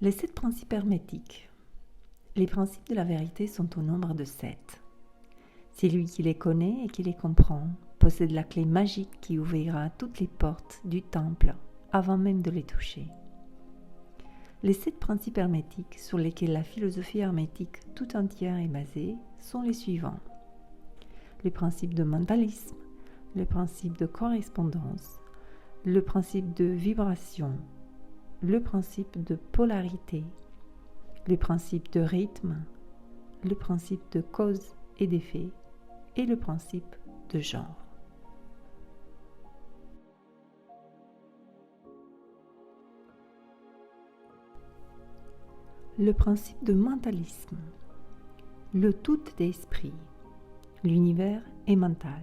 Les 7 principes hermétiques. Les principes de la vérité sont au nombre de 7. Celui qui les connaît et qui les comprend possède la clé magique qui ouvrira toutes les portes du temple avant même de les toucher. Les 7 principes hermétiques sur lesquels la philosophie hermétique tout entière est basée sont les suivants. Le principe de mentalisme, le principe de correspondance, le principe de vibration, le principe de polarité, le principe de rythme, le principe de cause et d'effet et le principe de genre. Le principe de mentalisme. Le tout est esprit. L'univers est mental.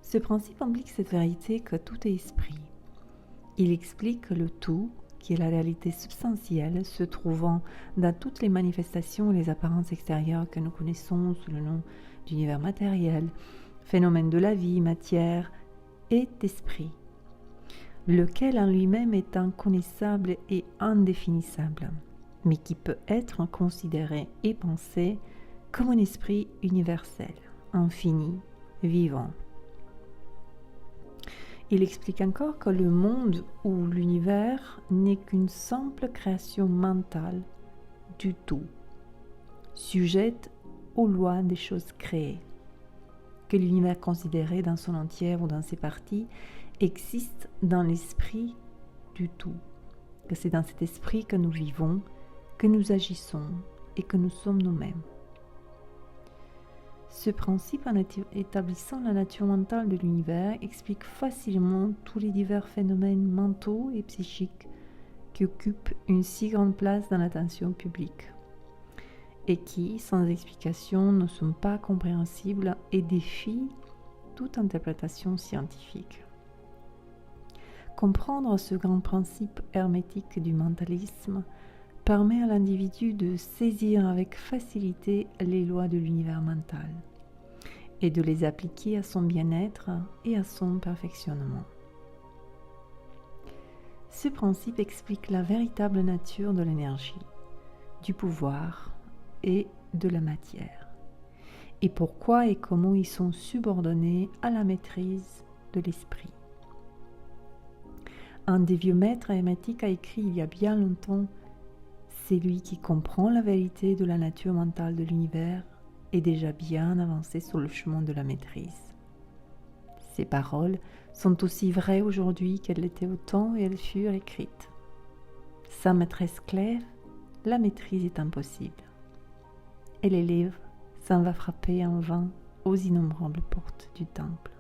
Ce principe implique cette vérité que tout est esprit. Il explique que le tout, qui est la réalité substantielle se trouvant dans toutes les manifestations et les apparences extérieures que nous connaissons sous le nom d'univers matériel, phénomène de la vie, matière, est esprit, lequel en lui-même est inconnaissable et indéfinissable, mais qui peut être considéré et pensé comme un esprit universel, infini, vivant. Il explique encore que le monde ou l'univers n'est qu'une simple création mentale du tout, sujette aux lois des choses créées, que l'univers considéré dans son entier ou dans ses parties existe dans l'esprit du tout, que c'est dans cet esprit que nous vivons, que nous agissons et que nous sommes nous-mêmes. Ce principe, en établissant la nature mentale de l'univers, explique facilement tous les divers phénomènes mentaux et psychiques qui occupent une si grande place dans l'attention publique et qui, sans explication, ne sont pas compréhensibles et défient toute interprétation scientifique. Comprendre ce grand principe hermétique du mentalisme permet à l'individu de saisir avec facilité les lois de l'univers mental et de les appliquer à son bien-être et à son perfectionnement. Ce principe explique la véritable nature de l'énergie, du pouvoir et de la matière, et pourquoi et comment ils sont subordonnés à la maîtrise de l'esprit. Un des vieux maîtres hermétiques a écrit il y a bien longtemps: c'est lui qui comprend la vérité de la nature mentale de l'univers est déjà bien avancé sur le chemin de la maîtrise. Ces paroles sont aussi vraies aujourd'hui qu'elles l'étaient au temps où elles furent écrites. Sans maîtresse claire, la maîtrise est impossible. Et l'élève s'en va frapper en vain aux innombrables portes du temple.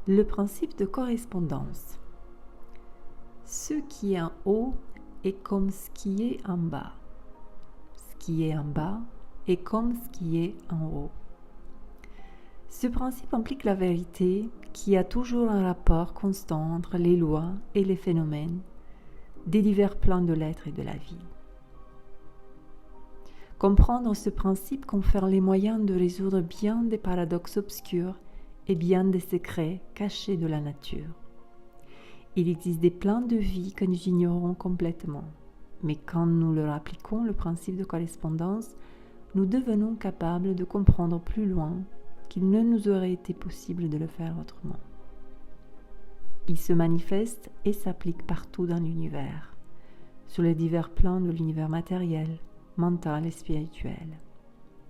Le principe de correspondance. Ce qui est en haut est comme ce qui est en bas. Ce qui est en bas est comme ce qui est en haut. Ce principe implique la vérité qui a toujours un rapport constant entre les lois et les phénomènes des divers plans de l'être et de la vie. Comprendre ce principe confère les moyens de résoudre bien des paradoxes obscurs et bien des secrets cachés de la nature. Il existe des plans de vie que nous ignorons complètement, mais quand nous leur appliquons le principe de correspondance, nous devenons capables de comprendre plus loin qu'il ne nous aurait été possible de le faire autrement. Il se manifeste et s'applique partout dans l'univers, sur les divers plans de l'univers matériel, mental et spirituel.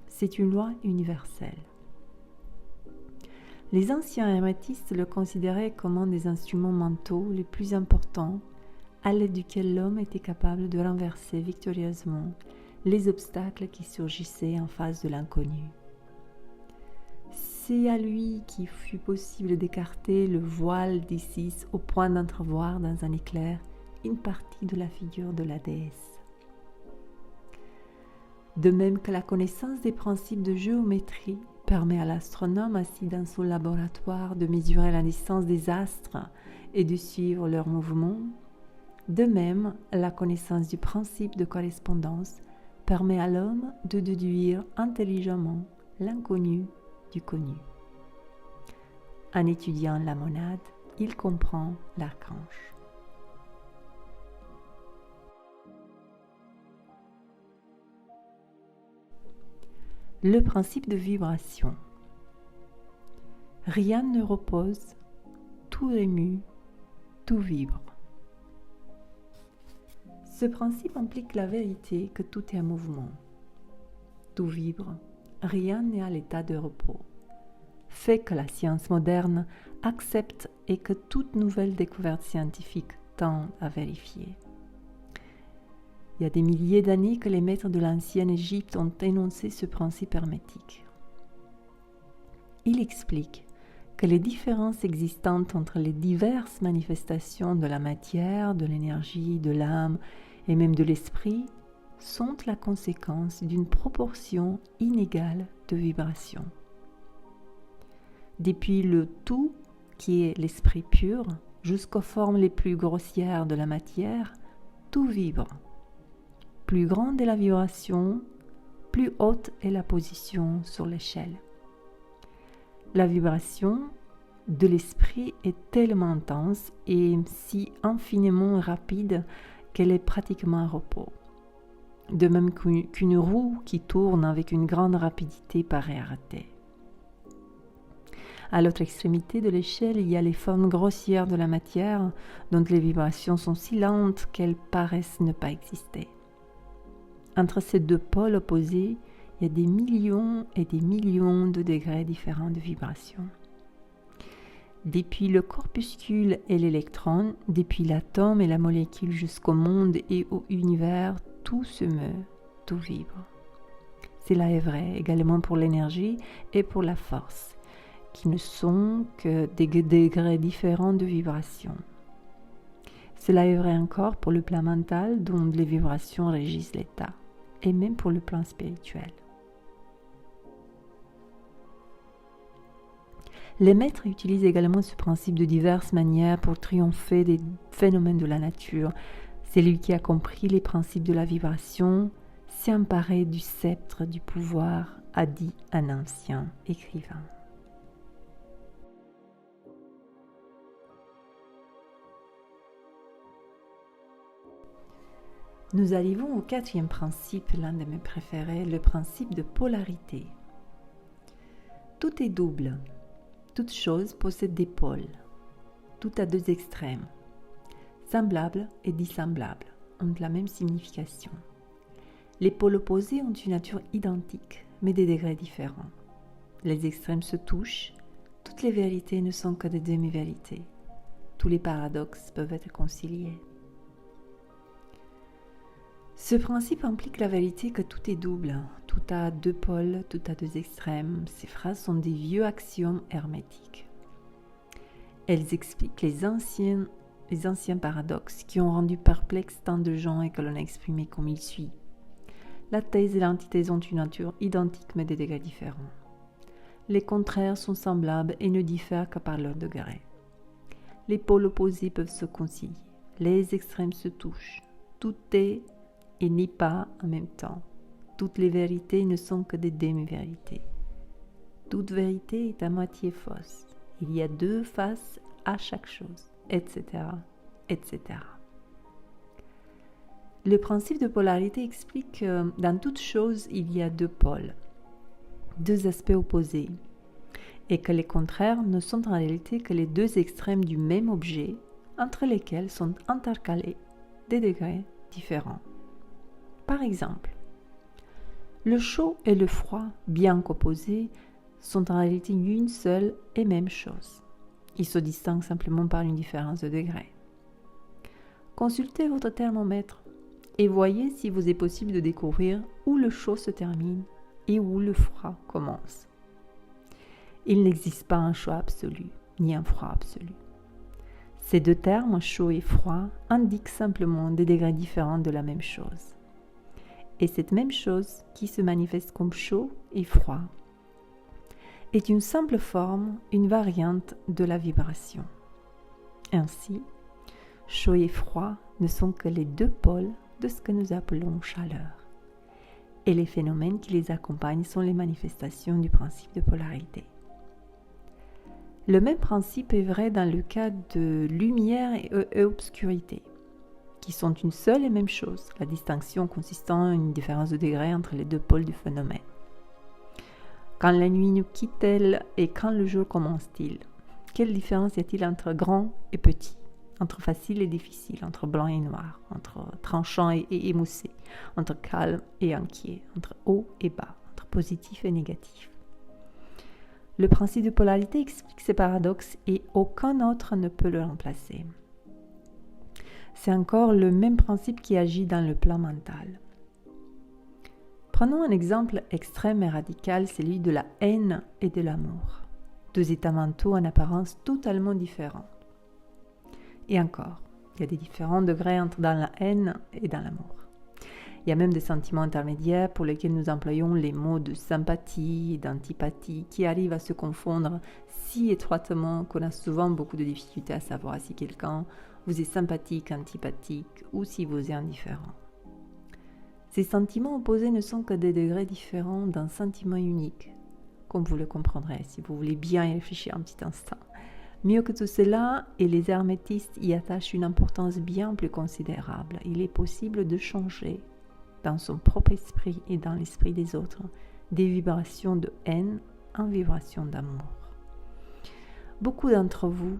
C'est une loi universelle. Les anciens hermétistes le considéraient comme un des instruments mentaux les plus importants à l'aide duquel l'homme était capable de renverser victorieusement les obstacles qui surgissaient en face de l'inconnu. C'est à lui qu'il fut possible d'écarter le voile d'Isis au point d'entrevoir dans un éclair une partie de la figure de la déesse. De même que la connaissance des principes de géométrie permet à l'astronome assis dans son laboratoire de mesurer la distance des astres et de suivre leurs mouvements, de même, la connaissance du principe de correspondance permet à l'homme de déduire intelligemment l'inconnu du connu. En étudiant la monade, il comprend l'archange. Le principe de vibration. Rien ne repose, tout remue, tout vibre. Ce principe implique la vérité que tout est en mouvement. Tout vibre, rien n'est à l'état de repos. Fait que la science moderne accepte et que toute nouvelle découverte scientifique tend à vérifier. Il y a des milliers d'années que les maîtres de l'ancienne Égypte ont énoncé ce principe hermétique. Il explique que les différences existantes entre les diverses manifestations de la matière, de l'énergie, de l'âme et même de l'esprit sont la conséquence d'une proportion inégale de vibrations. Depuis le tout, qui est l'esprit pur, jusqu'aux formes les plus grossières de la matière, tout vibre. Plus grande est la vibration, plus haute est la position sur l'échelle. La vibration de l'esprit est tellement intense et si infiniment rapide qu'elle est pratiquement à repos. De même qu'une roue qui tourne avec une grande rapidité paraît arrêtée. À l'autre extrémité de l'échelle, il y a les formes grossières de la matière dont les vibrations sont si lentes qu'elles paraissent ne pas exister. Entre ces deux pôles opposés, il y a des millions et des millions de degrés différents de vibration. Depuis le corpuscule et l'électron, depuis l'atome et la molécule jusqu'au monde et au univers, tout se meut, tout vibre. Cela est vrai également pour l'énergie et pour la force, qui ne sont que des degrés différents de vibration. Cela est vrai encore pour le plan mental dont les vibrations régissent l'état, et même pour le plan spirituel. Les maîtres utilisent également ce principe de diverses manières pour triompher des phénomènes de la nature. Celui qui a compris les principes de la vibration s'est emparé du sceptre du pouvoir, a dit un ancien écrivain. Nous arrivons au quatrième principe, l'un de mes préférés, le principe de polarité. Tout est double. Toute chose possède des pôles. Tout a deux extrêmes. Semblables et dissemblables ont la même signification. Les pôles opposés ont une nature identique, mais des degrés différents. Les extrêmes se touchent. Toutes les vérités ne sont que des demi-vérités. Tous les paradoxes peuvent être conciliés. Ce principe implique la vérité que tout est double, tout a deux pôles, tout a deux extrêmes. Ces phrases sont des vieux axiomes hermétiques. Elles expliquent les anciens paradoxes qui ont rendu perplexes tant de gens et que l'on a exprimé comme il suit. La thèse et l'antithèse ont une nature identique mais des degrés différents. Les contraires sont semblables et ne diffèrent que par leur degré. Les pôles opposés peuvent se concilier, les extrêmes se touchent. Tout est et n'est pas en même temps. Toutes les vérités ne sont que des demi-vérités. Toute vérité est à moitié fausse. Il y a deux faces à chaque chose, etc., etc. Le principe de polarité explique que dans toute chose, il y a deux pôles, deux aspects opposés, et que les contraires ne sont en réalité que les deux extrêmes du même objet, entre lesquels sont intercalés des degrés différents. Par exemple, le chaud et le froid, bien qu'opposés, sont en réalité une seule et même chose. Ils se distinguent simplement par une différence de degré. Consultez votre thermomètre et voyez s'il vous est possible de découvrir où le chaud se termine et où le froid commence. Il n'existe pas un chaud absolu, ni un froid absolu. Ces deux termes, chaud et froid, indiquent simplement des degrés différents de la même chose. Et cette même chose, qui se manifeste comme chaud et froid, est une simple forme, une variante de la vibration. Ainsi, chaud et froid ne sont que les deux pôles de ce que nous appelons chaleur. Et les phénomènes qui les accompagnent sont les manifestations du principe de polarité. Le même principe est vrai dans le cas de lumière et obscurité, qui sont une seule et même chose, la distinction consistant en une différence de degré entre les deux pôles du phénomène. Quand la nuit nous quitte-t-elle et quand le jour commence-t-il? Quelle différence y a-t-il entre grand et petit, entre facile et difficile, entre blanc et noir, entre tranchant et émoussé, entre calme et inquiet, entre haut et bas, entre positif et négatif? Le principe de polarité explique ces paradoxes et aucun autre ne peut le remplacer. C'est encore le même principe qui agit dans le plan mental. Prenons un exemple extrême et radical, celui de la haine et de l'amour. Deux états mentaux en apparence totalement différents. Et encore, il y a des différents degrés entre dans la haine et dans l'amour. Il y a même des sentiments intermédiaires pour lesquels nous employons les mots de sympathie et d'antipathie qui arrivent à se confondre si étroitement qu'on a souvent beaucoup de difficultés à savoir si quelqu'un vous est sympathique, antipathique ou si vous est indifférent. Ces sentiments opposés ne sont que des degrés différents d'un sentiment unique, comme vous le comprendrez si vous voulez bien y réfléchir un petit instant. Mieux que tout cela, et les hermétistes y attachent une importance bien plus considérable, il est possible de changer dans son propre esprit et dans l'esprit des autres, des vibrations de haine en vibrations d'amour. Beaucoup d'entre vous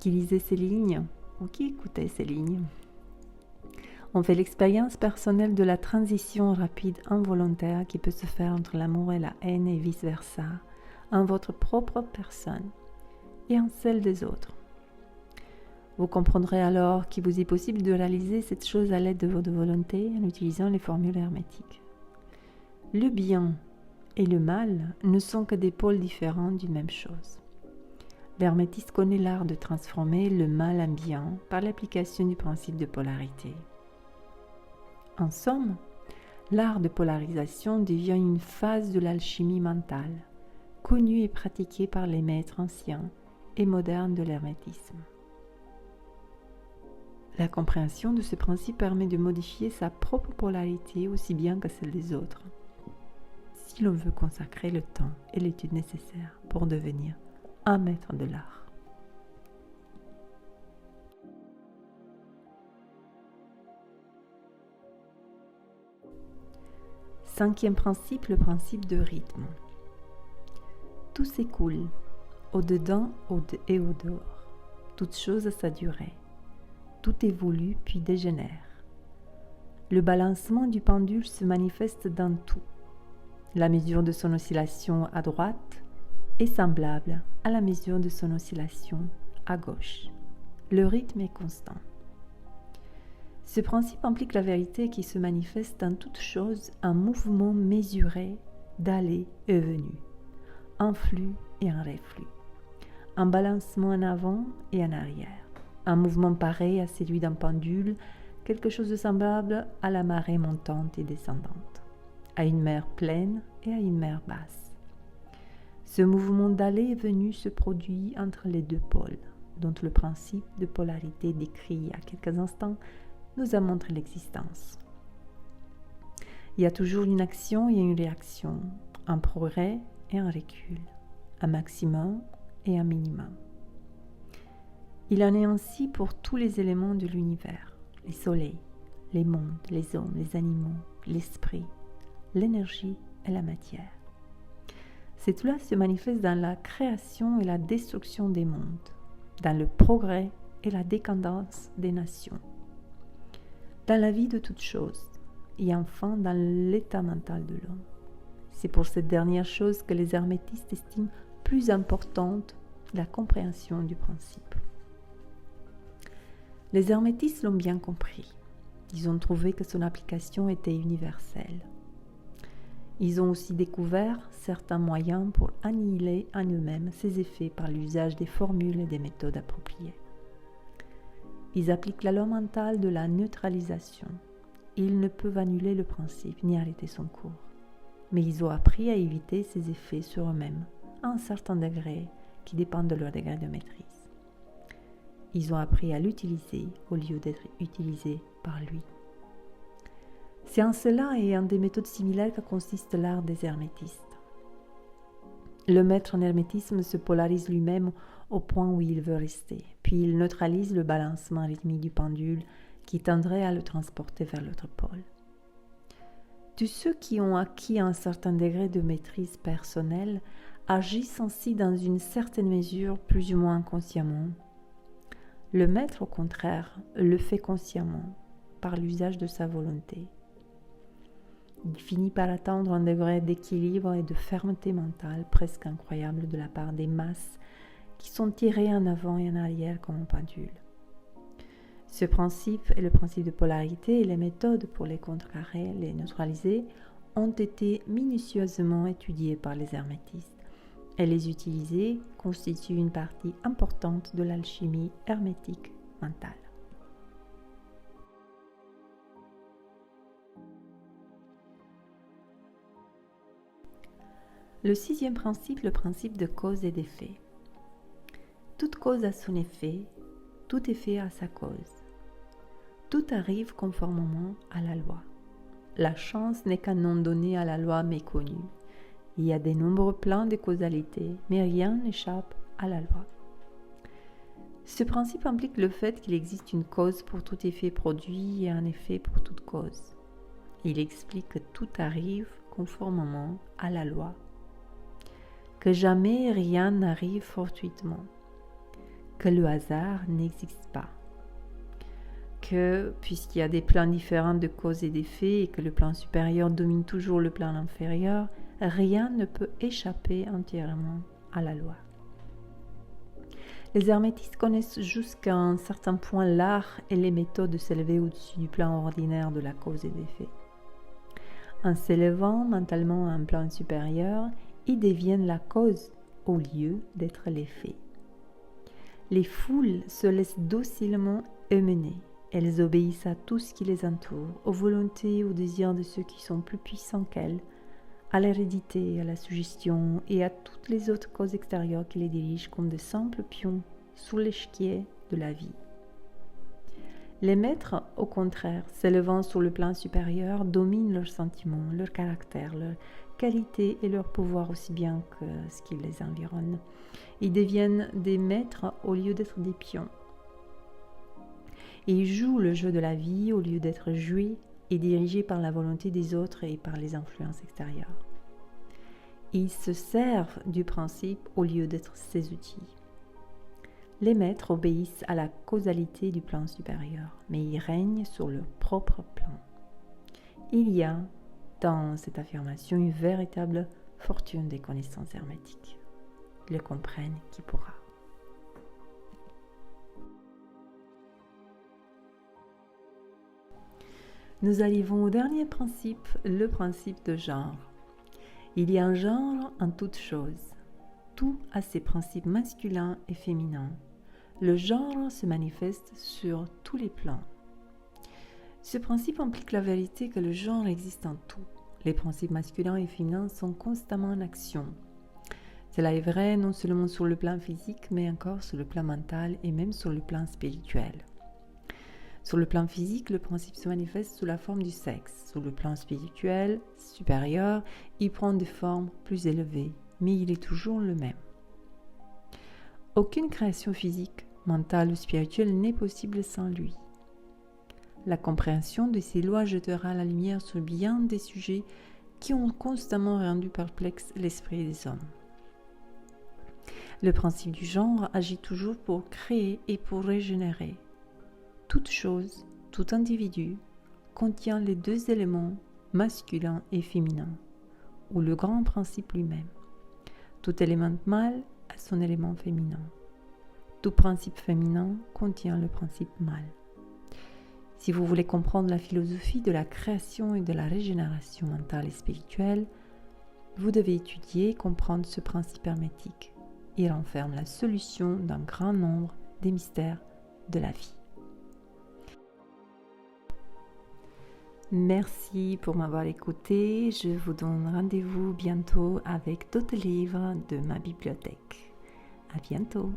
qui lisez ces lignes ou qui écoutez ces lignes ont fait l'expérience personnelle de la transition rapide involontaire qui peut se faire entre l'amour et la haine et vice-versa, en votre propre personne et en celle des autres. Vous comprendrez alors qu'il vous est possible de réaliser cette chose à l'aide de votre volonté en utilisant les formules hermétiques. Le bien et le mal ne sont que des pôles différents d'une même chose. L'hermétiste connaît l'art de transformer le mal en bien par l'application du principe de polarité. En somme, l'art de polarisation devient une phase de l'alchimie mentale, connue et pratiquée par les maîtres anciens et modernes de l'hermétisme. La compréhension de ce principe permet de modifier sa propre polarité aussi bien que celle des autres, si l'on veut consacrer le temps et l'étude nécessaires pour devenir un maître de l'art. Cinquième principe, le principe de rythme. Tout s'écoule, au-dedans et au-dehors. Toute chose a sa durée. Tout évolue puis dégénère. Le balancement du pendule se manifeste dans tout. La mesure de son oscillation à droite est semblable à la mesure de son oscillation à gauche. Le rythme est constant. Ce principe implique la vérité qui se manifeste dans toute chose, un mouvement mesuré d'aller et venue, un flux et un reflux, un balancement en avant et en arrière. Un mouvement pareil à celui d'un pendule, quelque chose de semblable à la marée montante et descendante, à une mer pleine et à une mer basse. Ce mouvement d'aller et venue se produit entre les deux pôles, dont le principe de polarité décrit il y a quelques instants nous a montré l'existence. Il y a toujours une action et une réaction, un progrès et un recul, un maximum et un minimum. Il en est ainsi pour tous les éléments de l'univers, les soleils, les mondes, les hommes, les animaux, l'esprit, l'énergie et la matière. Cela se manifeste dans la création et la destruction des mondes, dans le progrès et la décadence des nations, dans la vie de toutes choses et enfin dans l'état mental de l'homme. C'est pour cette dernière chose que les hermétistes estiment plus importante la compréhension du principe. Les hermétistes l'ont bien compris. Ils ont trouvé que son application était universelle. Ils ont aussi découvert certains moyens pour annihiler en eux-mêmes ces effets par l'usage des formules et des méthodes appropriées. Ils appliquent la loi mentale de la neutralisation. Ils ne peuvent annuler le principe ni arrêter son cours. Mais ils ont appris à éviter ces effets sur eux-mêmes à un certain degré qui dépend de leur degré de maîtrise. Ils ont appris à l'utiliser au lieu d'être utilisés par lui. C'est en cela et en des méthodes similaires que consiste l'art des hermétistes. Le maître en hermétisme se polarise lui-même au point où il veut rester, puis il neutralise le balancement rythmique du pendule qui tendrait à le transporter vers l'autre pôle. Tous ceux qui ont acquis un certain degré de maîtrise personnelle agissent ainsi dans une certaine mesure plus ou moins inconsciemment. Le maître, au contraire, le fait consciemment, par l'usage de sa volonté. Il finit par atteindre un degré d'équilibre et de fermeté mentale presque incroyable de la part des masses qui sont tirées en avant et en arrière comme un pendule. Ce principe et le principe de polarité et les méthodes pour les contrecarrer, les neutraliser, ont été minutieusement étudiés par les hermétistes et les utiliser constitue une partie importante de l'alchimie hermétique mentale. Le sixième principe, le principe de cause et d'effet. Toute cause a son effet, tout effet a sa cause. Tout arrive conformément à la loi. La chance n'est qu'un nom donné à la loi méconnue. Il y a de nombreux plans de causalité, mais rien n'échappe à la loi. Ce principe implique le fait qu'il existe une cause pour tout effet produit et un effet pour toute cause. Il explique que tout arrive conformément à la loi. Que jamais rien n'arrive fortuitement, que le hasard n'existe pas, que puisqu'il y a des plans différents de cause et d'effet et que le plan supérieur domine toujours le plan inférieur, rien ne peut échapper entièrement à la loi. Les hermétistes connaissent jusqu'à un certain point l'art et les méthodes de s'élever au-dessus du plan ordinaire de la cause et d'effet. En s'élevant mentalement à un plan supérieur, ils deviennent la cause au lieu d'être l'effet. Les foules se laissent docilement emmener. Elles obéissent à tout ce qui les entoure, aux volontés et aux désirs de ceux qui sont plus puissants qu'elles, à l'hérédité, à la suggestion et à toutes les autres causes extérieures qui les dirigent comme de simples pions sous l'échiquier de la vie. Les maîtres, au contraire, s'élevant sur le plan supérieur, dominent leurs sentiments, leur caractère, leur qualité et leur pouvoir aussi bien que ce qui les environne. Ils deviennent des maîtres au lieu d'être des pions. Ils jouent le jeu de la vie au lieu d'être joués et dirigés par la volonté des autres et par les influences extérieures. Ils se servent du principe au lieu d'être ses outils. Les maîtres obéissent à la causalité du plan supérieur, mais ils règnent sur leur propre plan. Il y a dans cette affirmation une véritable fortune des connaissances hermétiques. Le comprenne qui pourra. Nous arrivons au dernier principe, le principe de genre. Il y a un genre en toute chose. Tout a ses principes masculins et féminins. Le genre se manifeste sur tous les plans. Ce principe implique la vérité que le genre existe en tout. Les principes masculins et féminins sont constamment en action. Cela est vrai non seulement sur le plan physique, mais encore sur le plan mental et même sur le plan spirituel. Sur le plan physique, le principe se manifeste sous la forme du sexe. Sur le plan spirituel, supérieur, il prend des formes plus élevées, mais il est toujours le même. Aucune création physique, mentale ou spirituelle n'est possible sans lui. La compréhension de ces lois jettera la lumière sur bien des sujets qui ont constamment rendu perplexe l'esprit des hommes. Le principe du genre agit toujours pour créer et pour régénérer. Toute chose, tout individu, contient les deux éléments masculin et féminin, ou le grand principe lui-même. Tout élément mâle a son élément féminin. Tout principe féminin contient le principe mâle. Si vous voulez comprendre la philosophie de la création et de la régénération mentale et spirituelle, vous devez étudier et comprendre ce principe hermétique. Il renferme la solution d'un grand nombre des mystères de la vie. Merci pour m'avoir écouté. Je vous donne rendez-vous bientôt avec d'autres livres de ma bibliothèque. À bientôt.